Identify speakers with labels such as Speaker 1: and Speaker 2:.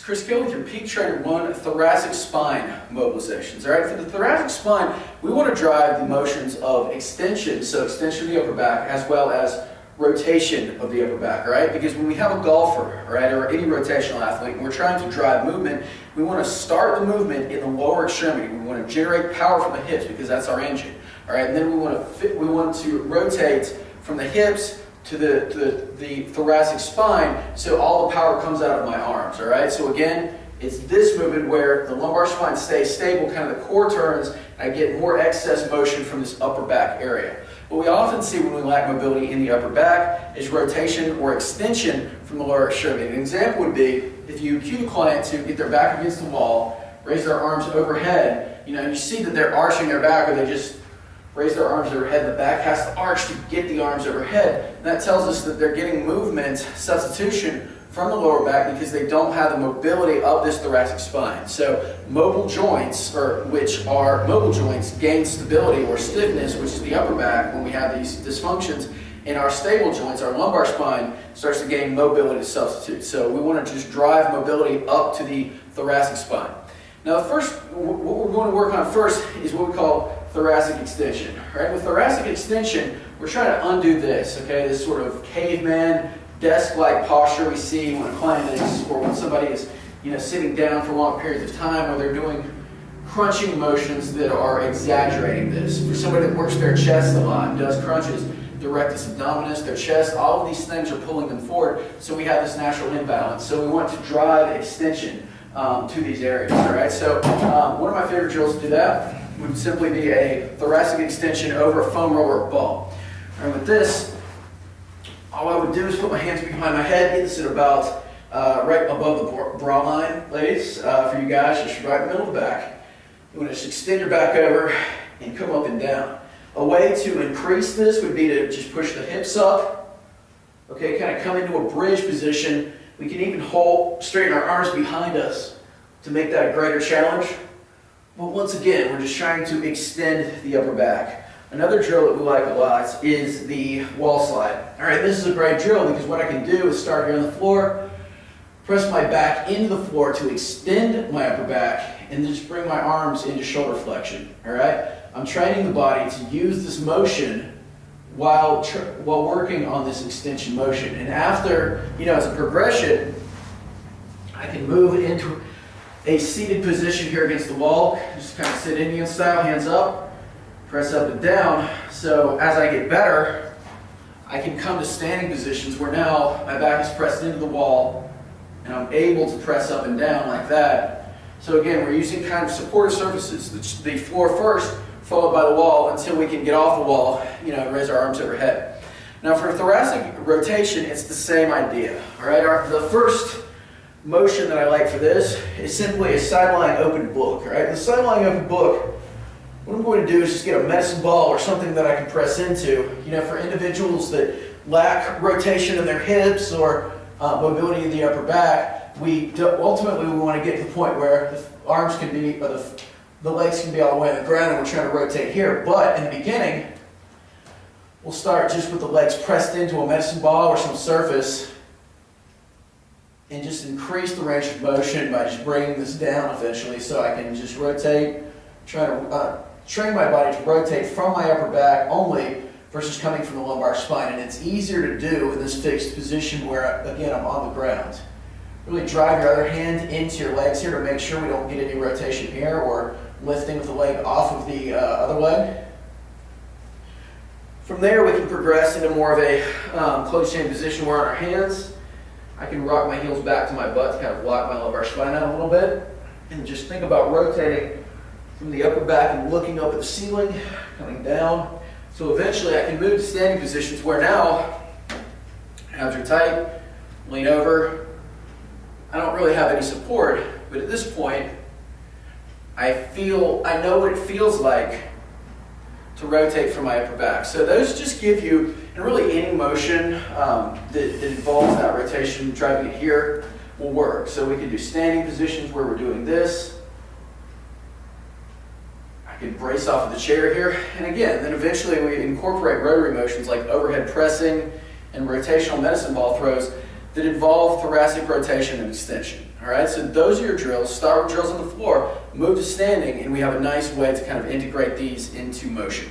Speaker 1: Chris Gill with your Peak Trainer 1 thoracic spine mobilizations. All right, for the thoracic spine, we want to drive the motions of extension, so extension of the upper back, as well as rotation of the upper back, all right? Because when we have a golfer, all right, or any rotational athlete, and we're trying to drive movement, we want to start the movement in the lower extremity. We want to generate power from the hips because that's our engine, all right? And then we want to rotate from the hips to the thoracic spine, so all the power comes out of my arms, all right? So again, it's this movement where the lumbar spine stays stable, kind of the core turns, and I get more excess motion from this upper back area. What we often see when we lack mobility in the upper back is rotation or extension from the lower extremity. An example would be if you cue the client to get their back against the wall, raise their arms overhead, you see that they're arching their back, or they just raise their arms overhead. The back has to arch to get the arms overhead. And that tells us that they're getting movement substitution from the lower back because they don't have the mobility of this thoracic spine. So mobile joints, gain stability or stiffness, which is the upper back when we have these dysfunctions. And our stable joints, our lumbar spine, starts to gain mobility to substitute. So we want to just drive mobility up to the thoracic spine. Now what we're going to work on first is what we call thoracic extension. Right? With thoracic extension, we're trying to undo this, okay? This sort of caveman, desk-like posture we see when a client is, or when somebody is, sitting down for long periods of time, or they're doing crunching motions that are exaggerating this. For somebody that works their chest a lot and does crunches, their rectus abdominis, their chest, all of these things are pulling them forward, so we have this natural imbalance. So we want to drive extension to these areas, all right? So one of my favorite drills to do that would simply be a thoracic extension over a foam roller ball. And with this, all I would do is put my hands behind my head, get this at about right above the bra line, ladies. For you guys, just right in the middle of the back. You want to just extend your back over and come up and down. A way to increase this would be to just push the hips up. Okay, kind of come into a bridge position. We can even straighten our arms behind us to make that a greater challenge. But once again, we're just trying to extend the upper back. Another drill that we like a lot is the wall slide. All right, this is a great drill because what I can do is start here on the floor, press my back into the floor to extend my upper back, and just bring my arms into shoulder flexion. All right, I'm training the body to use this motion while working on this extension motion. And after, as a progression, I can move into a seated position here against the wall. Just kind of sit Indian style, hands up, press up and down. So as I get better, I can come to standing positions where now my back is pressed into the wall and I'm able to press up and down like that. So again, we're using kind of supportive surfaces, the floor first, followed by the wall until we can get off the wall, and raise our arms overhead. Now for thoracic rotation, it's the same idea. All right, the first motion that I like for this is simply a sideline open book. All right, the sideline open book, what I'm going to do is just get a medicine ball or something that I can press into. For individuals that lack rotation in their hips or mobility in the upper back, ultimately we want to get to the point where the arms can be, or the legs can be all the way on the ground, and we're trying to rotate here. But in the beginning, we'll start just with the legs pressed into a medicine ball or some surface, and just increase the range of motion by just bringing this down eventually, so I can just rotate, try to train my body to rotate from my upper back only versus coming from the lumbar spine. And it's easier to do in this fixed position where, again, I'm on the ground. Really drive your other hand into your legs here to make sure we don't get any rotation here or lifting with the leg off of the other leg. From there, we can progress into more of a closed chain position where on our hands, I can rock my heels back to my butt to kind of block my lumbar spine out a little bit. And just think about rotating from the upper back and looking up at the ceiling, coming down. So eventually I can move to standing positions where now, hands are tight, lean over. I don't really have any support, but at this point, I know what it feels like to rotate from my upper back. So those just give you, and really any motion that involves that rotation, driving it here, will work. So we can do standing positions where we're doing this. I can brace off of the chair here. And again, then eventually we incorporate rotary motions like overhead pressing and rotational medicine ball throws that involve thoracic rotation and extension. All right, so those are your drills. Start with drills on the floor, move to standing, and we have a nice way to kind of integrate these into motion.